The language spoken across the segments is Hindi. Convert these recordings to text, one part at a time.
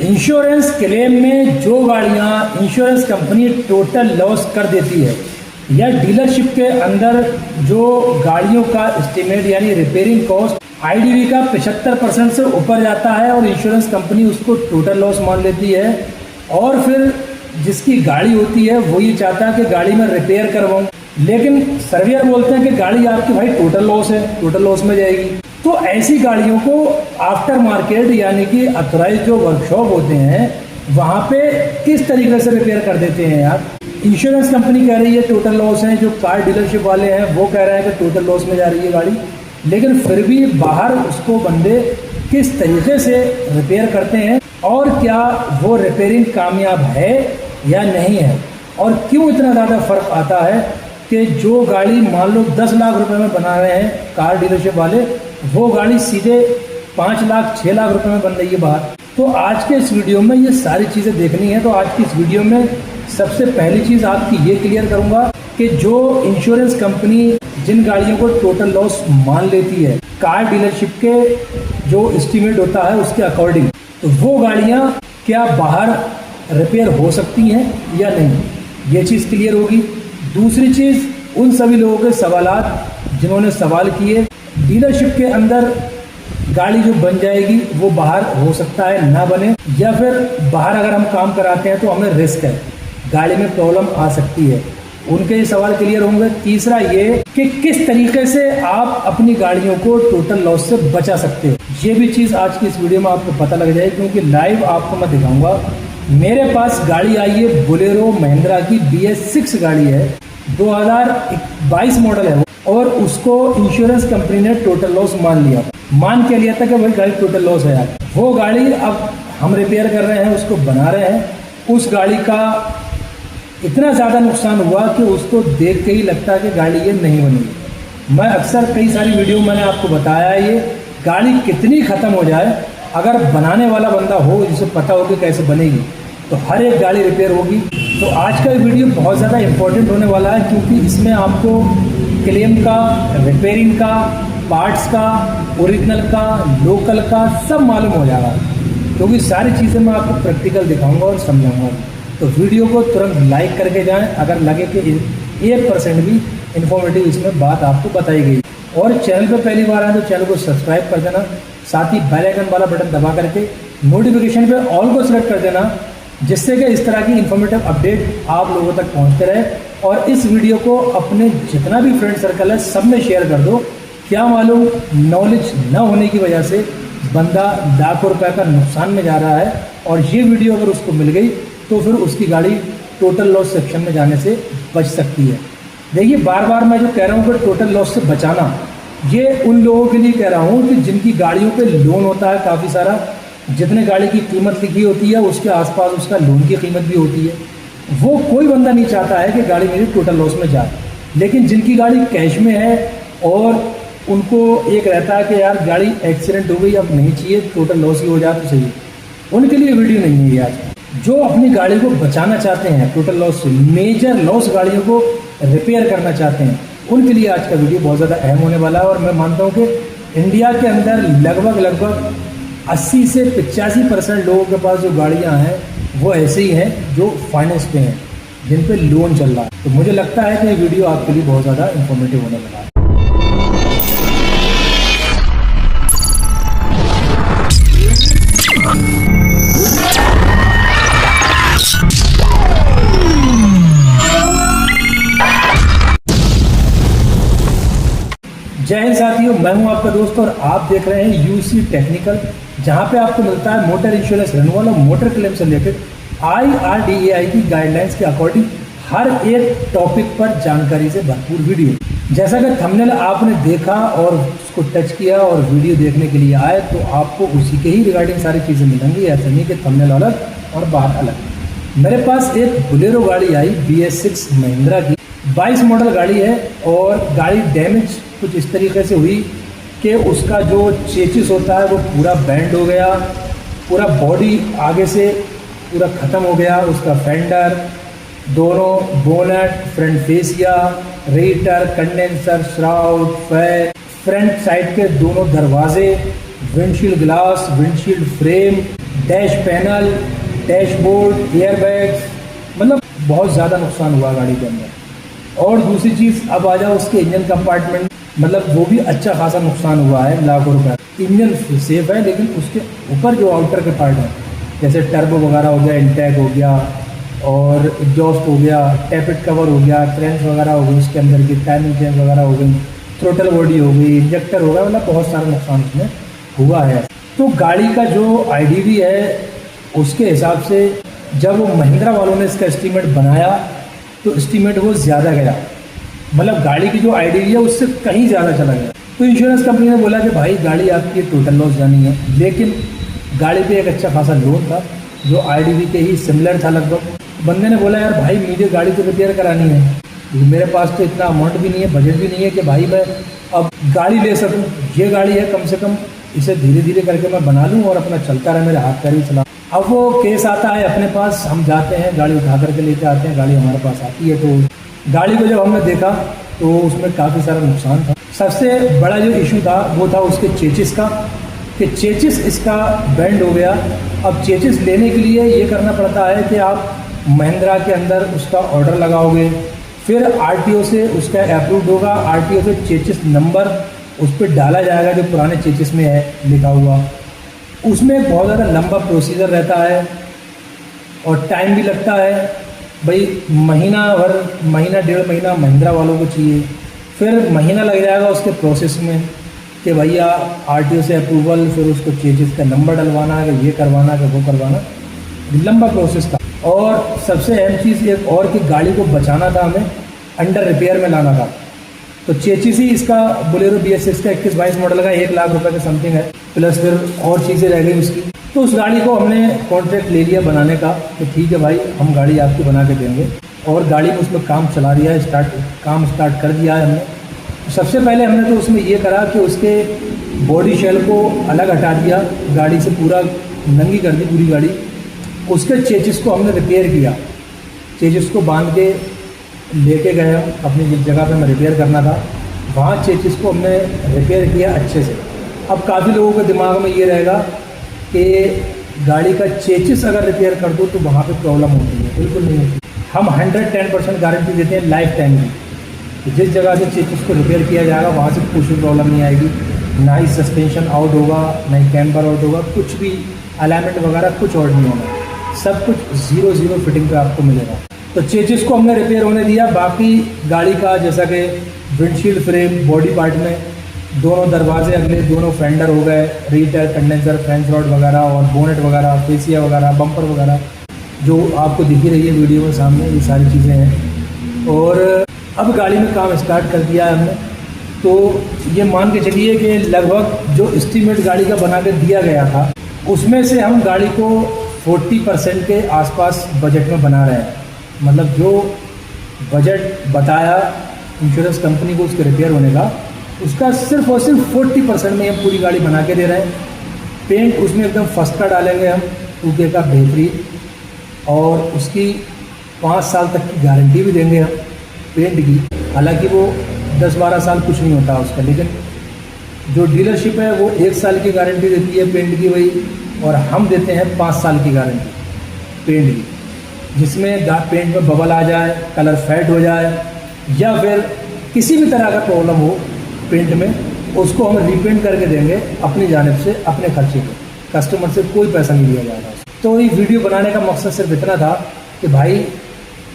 इंश्योरेंस क्लेम में जो गाड़ियां इंश्योरेंस कंपनी टोटल लॉस कर देती है या डीलरशिप के अंदर जो गाड़ियों का एस्टीमेट यानी रिपेयरिंग कॉस्ट आईडीवी का 75% से ऊपर जाता है और इंश्योरेंस कंपनी उसको टोटल लॉस मान लेती है, और फिर जिसकी गाड़ी होती है वो ये चाहता है कि गाड़ी में रिपेयर करवाऊं, लेकिन सर्वेयर बोलते हैं कि गाड़ी आपकी भाई टोटल लॉस है, टोटल लॉस में जाएगी। तो ऐसी गाड़ियों को आफ्टर मार्केट यानी कि अथोराइज जो वर्कशॉप होते हैं वहाँ पे किस तरीके से रिपेयर कर देते हैं यार। इंश्योरेंस कंपनी कह रही है टोटल लॉस है, जो कार डीलरशिप वाले हैं वो कह रहे हैं कि टोटल लॉस में जा रही है गाड़ी, लेकिन फिर भी बाहर उसको बंदे किस तरीके से रिपेयर करते हैं और क्या वो रिपेयरिंग कामयाब है या नहीं है, और क्यों इतना ज़्यादा फर्क आता है कि जो गाड़ी मान लो 10 लाख रुपए में बना रहे हैं कार डीलरशिप वाले, वो गाड़ी सीधे 5 लाख 6 लाख रुपए में बन रही है बाहर। तो आज के इस वीडियो में ये सारी चीज़ें देखनी है। तो आज की इस वीडियो में सबसे पहली चीज़ आपकी ये क्लियर करूंगा कि जो इंश्योरेंस कंपनी जिन गाड़ियों को टोटल लॉस मान लेती है कार डीलरशिप के जो एस्टीमेट होता है उसके अकॉर्डिंग, तो वो गाड़ियां क्या बाहर रिपेयर हो सकती हैं या नहीं, ये चीज़ क्लियर होगी। दूसरी चीज़, उन सभी लोगों के सवालात जिन्होंने सवाल किए, डीलरशिप के अंदर गाड़ी जो बन जाएगी वो बाहर हो सकता है ना बने, या फिर बाहर अगर हम काम कराते हैं तो हमें रिस्क है, गाड़ी में प्रॉब्लम आ सकती है, उनके ये सवाल क्लियर होंगे। तीसरा ये कि किस तरीके से आप अपनी गाड़ियों को टोटल लॉस से बचा सकते हो, ये भी चीज़ आज की इस वीडियो में आपको पता लग जाए, क्योंकि लाइव आपको मैं दिखाऊंगा। मेरे पास गाड़ी आई है बोलेरो महिंद्रा की BS6 गाड़ी है, 2022 मॉडल है और उसको इंश्योरेंस कंपनी ने टोटल लॉस मान लिया। मान के लिया था कि भाई गाड़ी टोटल लॉस है यार। वो गाड़ी अब हम रिपेयर कर रहे हैं, उसको बना रहे हैं, उस गाड़ी का इतना ज़्यादा नुकसान हुआ कि उसको देख के ही लगता है कि गाड़ी ये नहीं बनेगी। मैं अक्सर कई सारी वीडियो मैंने आपको बताया है, ये गाड़ी कितनी ख़त्म हो जाए, अगर बनाने वाला बंदा हो जिसे पता हो कि कैसे बनेगी तो हर एक गाड़ी रिपेयर होगी। तो आज का वीडियो बहुत ज़्यादा इम्पोर्टेंट होने वाला है, क्योंकि इसमें आपको क्लेम का, रिपेयरिंग का, पार्ट्स का, ओरिजिनल का, लोकल का सब मालूम हो जाएगा, क्योंकि सारी चीज़ें मैं आपको प्रैक्टिकल दिखाऊंगा और समझाऊंगा। तो वीडियो को तुरंत लाइक करके जाएं अगर लगे कि 1% भी इन्फॉर्मेटिव इसमें बात आपको बताई गई, और चैनल पर पहली बार आए तो चैनल को सब्सक्राइब कर देना, साथ ही बेल आइकन वाला बटन दबा करके नोटिफिकेशन पे ऑल को सिलेक्ट कर देना, जिससे कि इस तरह की इन्फॉर्मेटिव अपडेट आप लोगों तक पहुंचते रहे। और इस वीडियो को अपने जितना भी फ्रेंड सर्कल है सब में शेयर कर दो। क्या मालूम नॉलेज न होने की वजह से बंदा लाखों रुपए का नुकसान में जा रहा है, और ये वीडियो अगर उसको मिल गई तो फिर उसकी गाड़ी टोटल लॉस सेक्शन में जाने से बच सकती है। देखिए, बार बार मैं जो कह रहा हूँ कि टोटल लॉस से बचाना, ये उन लोगों के लिए कह रहा हूँ कि जिनकी गाड़ियों पे लोन होता है काफ़ी सारा, जितने गाड़ी की कीमत लिखी होती है उसके आसपास उसका लोन की कीमत भी होती है, वो कोई बंदा नहीं चाहता है कि गाड़ी मेरी टोटल लॉस में जाए। लेकिन जिनकी गाड़ी कैश में है और उनको एक रहता है कि यार गाड़ी एक्सीडेंट हो गई, अब नहीं चाहिए, टोटल लॉस ही हो जाए तो सही, उनके लिए वीडियो नहीं है आज। जो अपनी गाड़ी को बचाना चाहते हैं टोटल लॉस से, मेजर लॉस गाड़ियों को रिपेयर करना चाहते हैं, उनके लिए आज का वीडियो बहुत ज़्यादा अहम होने वाला है। और मैं मानता हूँ कि इंडिया के अंदर लगभग 80 से 85% लोगों के पास जो गाड़ियाँ हैं वो ऐसे ही हैं जो फाइनेंस पे हैं, जिन पे लोन चल रहा है। तो मुझे लगता है कि ये वीडियो आपके लिए बहुत ज़्यादा इंफॉर्मेटिव होने वाला है। जय हिंद साथियों, मैं हूं आपका दोस्त और आप देख रहे हैं यूसी टेक्निकल, जहां पे आपको मिलता है मोटर इंश्योरेंस रिन्यूअल और मोटर क्लेम से रिलेटेड IRDAI की गाइडलाइंस के अकॉर्डिंग हर एक टॉपिक पर जानकारी से भरपूर वीडियो। जैसा कि थंबनेल आपने देखा और उसको टच किया और वीडियो देखने के लिए आए तो आपको उसी के ही रिगार्डिंग सारी चीज़ें मिलेंगी, ऐसा नहीं कि थंबनेल अलग और बाहर अलग। मेरे पास एक बोलेरो गाड़ी आई BS6 महिंद्रा की, 22 मॉडल गाड़ी है, और गाड़ी डैमेज कुछ इस तरीके से हुई कि उसका जो चेचिस होता है वो पूरा बैंड हो गया, पूरा बॉडी आगे से पूरा ख़त्म हो गया, उसका फेंडर, दोनों bonnet, front fascia, rater, condenser, shroud, fan, front side के दोनों दरवाजे, windshield glass, windshield frame, dash panel, dashboard, airbags, मतलब बहुत ज़्यादा नुकसान हुआ गाड़ी के अंदर। और दूसरी चीज़, अब आ जाओ उसके इंजन कंपार्टमेंट, मतलब वो भी अच्छा खासा नुकसान हुआ है, लाखों रुपए। इंजन सेफ है लेकिन उसके ऊपर जो आउटर के पार्ट हैं, जैसे टर्बो वगैरह हो गया, इंटैक हो गया, और एग्जॉस्ट हो गया, टैपेट कवर हो गया, क्रैंच वगैरह हो गई, उसके अंदर की टाइमिंग चेंज वगैरह हो गई, थ्रोटल बॉडी हो गई, इंजेक्टर हो गया, मतलब बहुत सारा नुकसान उसमें हुआ है। तो गाड़ी का जो IDV है उसके हिसाब से जब वो महिंद्रा वालों ने इसका एस्टीमेट बनाया तो एस्टीमेट वो ज़्यादा गया, मतलब गाड़ी की जो IDV है उससे कहीं ज़्यादा चला गया। तो इंश्योरेंस कंपनी ने बोला कि भाई गाड़ी आपकी टोटल लॉस जानी है, लेकिन गाड़ी पे एक अच्छा खासा लोन था जो IDV के ही सिमिलर था लगभग। बंदे ने बोला यार भाई मुझे गाड़ी तो रिपेयर करानी है, क्योंकि मेरे पास तो इतना अमाउंट भी नहीं है, बजट भी नहीं है कि भाई मैं अब गाड़ी ले सकूँ। ये गाड़ी है, कम से कम इसे धीरे धीरे करके मैं बना लूँ और अपना चलता रहे, मेरे हाथ पैर भी चला। अब वो केस आता है अपने पास, हम जाते हैं गाड़ी उठा करके लेके आते हैं, गाड़ी हमारे पास आती है। तो गाड़ी को जब हमने देखा तो उसमें काफ़ी सारा नुकसान था। सबसे बड़ा जो इशू था वो था उसके चेचिस का, कि चेचिस इसका बैंड हो गया। अब चेचिस लेने के लिए ये करना पड़ता है कि आप महिंद्रा के अंदर उसका ऑर्डर लगाओगे, फिर RTO से उसका अप्रूव्ड होगा, RTO से चेचिस नंबर उस पर डाला जाएगा जो पुराने चेचिस में है लिखा हुआ। उसमें बहुत ज़्यादा लंबा प्रोसीजर रहता है और टाइम भी लगता है भाई, महीना भर, महीना डेढ़ महीना महिंद्रा वालों को चाहिए, फिर महीना लग जाएगा उसके प्रोसेस में कि भैया RTO से अप्रूवल, फिर उसको चेचिस का नंबर डलवाना है, कि ये करवाना है, कि वो करवाना, लंबा प्रोसेस था। और सबसे अहम चीज़ एक और कि गाड़ी को बचाना था, हमें अंडर रिपेयर में लाना था। तो चेचिस ही इसका बोलेरो BS6 का 21-22 मॉडल का 1 लाख रुपए के समथिंग है, प्लस फिर और चीज़ें रह गई उसकी। तो उस गाड़ी को हमने कॉन्ट्रैक्ट ले लिया बनाने का कि ठीक है भाई हम गाड़ी आपकी बना के देंगे, और गाड़ी में उसमें काम चला दिया है, काम स्टार्ट कर दिया है हमने। सबसे पहले हमने तो उसमें ये करा कि उसके बॉडी शेल को अलग हटा दिया, गाड़ी से पूरा नंगी कर दी पूरी गाड़ी। उसके चेचिस को हमने रिपेयर किया, चेचिस को बांध के लेके गए हम अपनी जिस जगह पे हमें रिपेयर करना था, वहाँ चेचिस को हमने रिपेयर किया अच्छे से। अब काफ़ी लोगों के दिमाग में ये रहेगा कि गाड़ी का चेचिस अगर रिपेयर कर दो तो वहाँ पे प्रॉब्लम होती है, बिल्कुल नहीं होती। हम 110% गारंटी देते हैं लाइफ टाइम की, जिस जगह से चेचिस को रिपेयर किया जाएगा वहाँ से कुछ भी प्रॉब्लम नहीं आएगी, ना ही सस्पेंशन आउट होगा, ना ही कैम्बर आउट होगा, कुछ भी अलाइनमेंट वगैरह कुछ और नहीं होगा, सब कुछ 0 फिटिंग पे आपको मिलेगा। तो चेचिस को हमने रिपेयर होने दिया। बाकी गाड़ी का जैसा कि विंडशील्ड फ्रेम, बॉडी पार्ट में दोनों दरवाजे अगले, दोनों फेंडर हो गए, रीटर, कंडेंसर, फ्रेंच रॉड वगैरह, और बोनेट वगैरह, फेसिया वगैरह, बम्पर वगैरह जो आपको दिखी रही है वीडियो में सामने, ये सारी चीज़ें हैं। और अब गाड़ी में काम स्टार्ट कर दिया है हमने। तो ये मान के चलिए कि लगभग जो एस्टीमेट गाड़ी का बना के दिया गया था उसमें से हम गाड़ी को 40% के आसपास बजट में बना रहे हैं। मतलब जो बजट बताया इंश्योरेंस कंपनी को उसके रिपेयर होने का, उसका सिर्फ और सिर्फ 40% में हम पूरी गाड़ी बना के दे रहे हैं। पेंट उसमें एकदम फर्स्ट का डालेंगे हम, 2K का बेहतरीन, और उसकी 5 साल तक की गारंटी भी देंगे हम पेंट की। हालांकि वो 10-12 साल कुछ नहीं होता उसका, लेकिन जो डीलरशिप है वो 1 साल की गारंटी देती है पेंट की वही, और हम देते हैं 5 साल की गारंटी पेंट की, जिसमें पेंट में बबल आ जाए, कलर फेड हो जाए, या फिर किसी भी तरह का प्रॉब्लम हो पेंट में, उसको हम रीपेंट करके देंगे अपनी जानिब से, अपने खर्चे पे। कस्टमर से कोई पैसा नहीं लिया जाएगा। तो ये वीडियो बनाने का मकसद सिर्फ इतना था कि भाई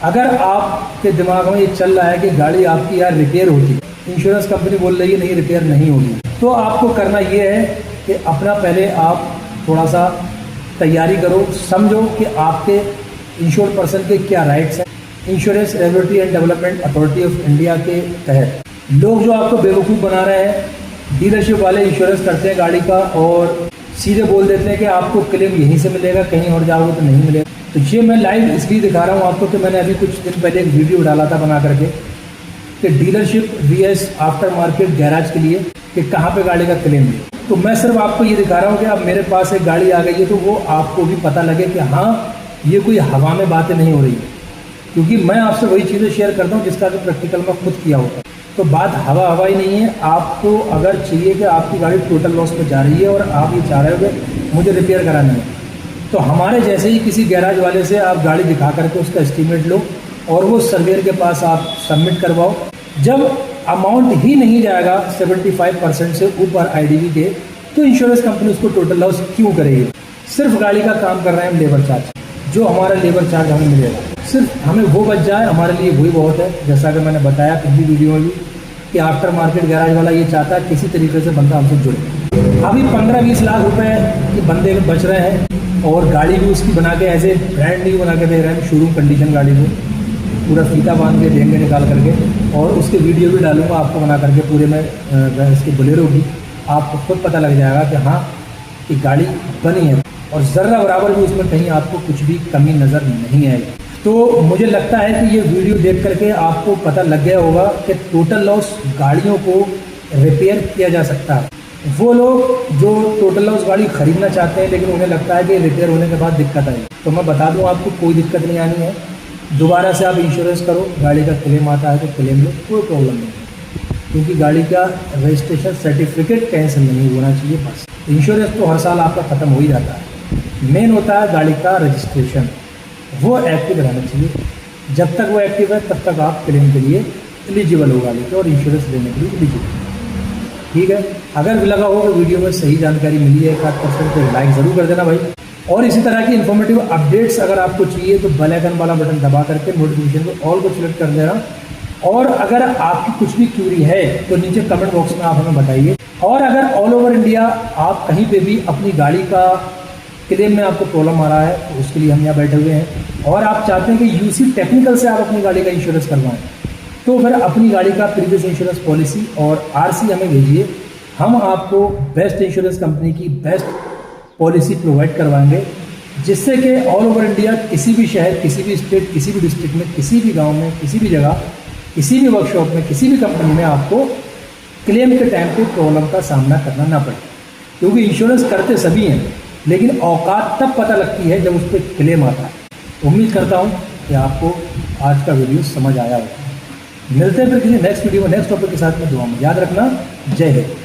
अगर आपके दिमाग में ये चल रहा है कि गाड़ी आपकी यार रिपेयर होती है, इंश्योरेंस कंपनी बोल रही है नहीं रिपेयर नहीं होगी, तो आपको करना ये है कि अपना पहले आप थोड़ा सा तैयारी करो, समझो कि आपके इंश्योर्ड पर्सन के क्या राइट्स हैं। Insurance regulatory and development authority of India के तहत लोग जो आपको बेवकूफ़ बना रहे हैं, डीलरशिप वाले इंश्योरेंस करते हैं गाड़ी का और सीधे बोल देते हैं कि आपको क्लेम यहीं से मिलेगा, कहीं और जाओगे तो नहीं मिलेगा। तो ये मैं लाइव इसलिए दिखा रहा हूँ आपको कि मैंने अभी कुछ दिन पहले एक वीडियो डाला था बना करके कि dealership VS after market garage के लिए कि कहाँ पे गाड़ी का क्लेम है। तो मैं सिर्फ आपको ये दिखा रहा हूँ कि अब मेरे पास एक गाड़ी आ गई है तो वो आपको भी पता लगे कि हाँ ये कोई हवा में बातें नहीं हो रही है, क्योंकि मैं आपसे वही चीज़ें शेयर करता हूँ जिसका कि प्रैक्टिकल में खुद किया होता है। तो बात हवा ही नहीं है। आपको अगर चाहिए कि आपकी गाड़ी टोटल लॉस में जा रही है और आप ये चाह रहे हो कि मुझे रिपेयर करानी है, तो हमारे जैसे ही किसी गैराज वाले से आप गाड़ी दिखा करके उसका एस्टीमेट लो और वो सर्वेयर के पास आप सबमिट करवाओ। जब अमाउंट ही नहीं जाएगा 75% से ऊपर आईडीवी के, तो इंश्योरेंस कंपनी उसको टोटल लॉस क्यों करेगी? सिर्फ गाड़ी का काम कर रहे हैं हम लेबर चार्ज, जो हमारा लेबर चार्ज हमें मिलेगा सिर्फ हमें वो बच जाए, हमारे लिए वही बहुत है। जैसा कि मैंने बताया पिछली वीडियो में भी कि आफ्टर मार्केट गैराज वाला ये चाहता है किसी तरीके से बंदा हमसे जुड़े। अभी 15-20 लाख रुपए के बंदे बच रहे हैं और गाड़ी भी उसकी बना के ऐसे ब्रांड न्यू बना के दे रहे हैं, शोरूम कंडीशन गाड़ी को पूरा फीता बांध के देंगे निकाल करके, और उसके वीडियो भी डालूंगा आपको बना करके पूरे में इसके बोलेरो की, आपको खुद पता लग जाएगा कि हाँ कि गाड़ी बनी है और ज़र्रा बराबर भी उसमें कहीं आपको कुछ भी कमी नज़र नहीं आएगी। तो मुझे लगता है कि ये वीडियो देख करके आपको पता लग गया होगा कि टोटल लॉस गाड़ियों को रिपेयर किया जा सकता है। वो लोग जो टोटल लॉस गाड़ी खरीदना चाहते हैं लेकिन उन्हें लगता है कि रिपेयर होने के बाद दिक्कत आई, तो मैं बता दूं आपको कोई दिक्कत नहीं आनी है। दोबारा से आप इंश्योरेंस करो, गाड़ी का क्लेम आता है तो क्लेम लो, कोई प्रॉब्लम नहीं है, क्योंकि गाड़ी का रजिस्ट्रेशन सर्टिफिकेट कैंसिल नहीं होना चाहिए। बस इंश्योरेंस तो हर साल आपका ख़त्म हो ही जाता है, मेन होता है गाड़ी का रजिस्ट्रेशन, वो एक्टिव रहना चाहिए। जब तक वो एक्टिव है तब तक आप क्लेम के लिए एलिजिबल हो गाड़ी के और इंश्योरेंस लेने के लिए एलिजिबल। ठीक है, अगर लगा हो तो वीडियो में सही जानकारी मिली है 1% तो लाइक ज़रूर कर देना भाई। और इसी तरह की इन्फॉर्मेटिव अपडेट्स अगर आपको चाहिए तो बेल आइकन वाला बटन दबा करके नोटिफिकेशन को ऑल को सिलेक्ट कर देना। और अगर आपकी कुछ भी क्यूरी है तो नीचे कमेंट बॉक्स में आप हमें बताइए। और अगर ऑल ओवर इंडिया आप कहीं पे भी अपनी गाड़ी का क्लेम में आपको प्रॉब्लम आ रहा है तो उसके लिए हम यहाँ बैठे हुए हैं, और आप चाहते हैं कि यूसी टेक्निकल से आप अपनी गाड़ी का इंश्योरेंस करवाएं, तो फिर अपनी गाड़ी का प्रीवियस इंश्योरेंस पॉलिसी और आरसी हमें भेजिए। हम आपको बेस्ट इंश्योरेंस कंपनी की बेस्ट पॉलिसी प्रोवाइड करवाएंगे, जिससे कि ऑल ओवर इंडिया किसी भी शहर, किसी भी स्टेट, किसी भी डिस्ट्रिक्ट में, किसी भी गांव में, किसी भी जगह, किसी भी वर्कशॉप में, किसी भी कंपनी में आपको क्लेम के टाइम पे प्रॉब्लम का सामना करना ना पड़े। क्योंकि इंश्योरेंस करते सभी हैं लेकिन औकात तब पता लगती है जब उस पर क्लेम आता है। उम्मीद करता हूँ कि आपको आज का वीडियो समझ आया होगा। मिलते हैं फिर किसी नेक्स्ट वीडियो में नेक्स्ट टॉपिक के साथ में। दुआ में याद रखना। जय हिंद।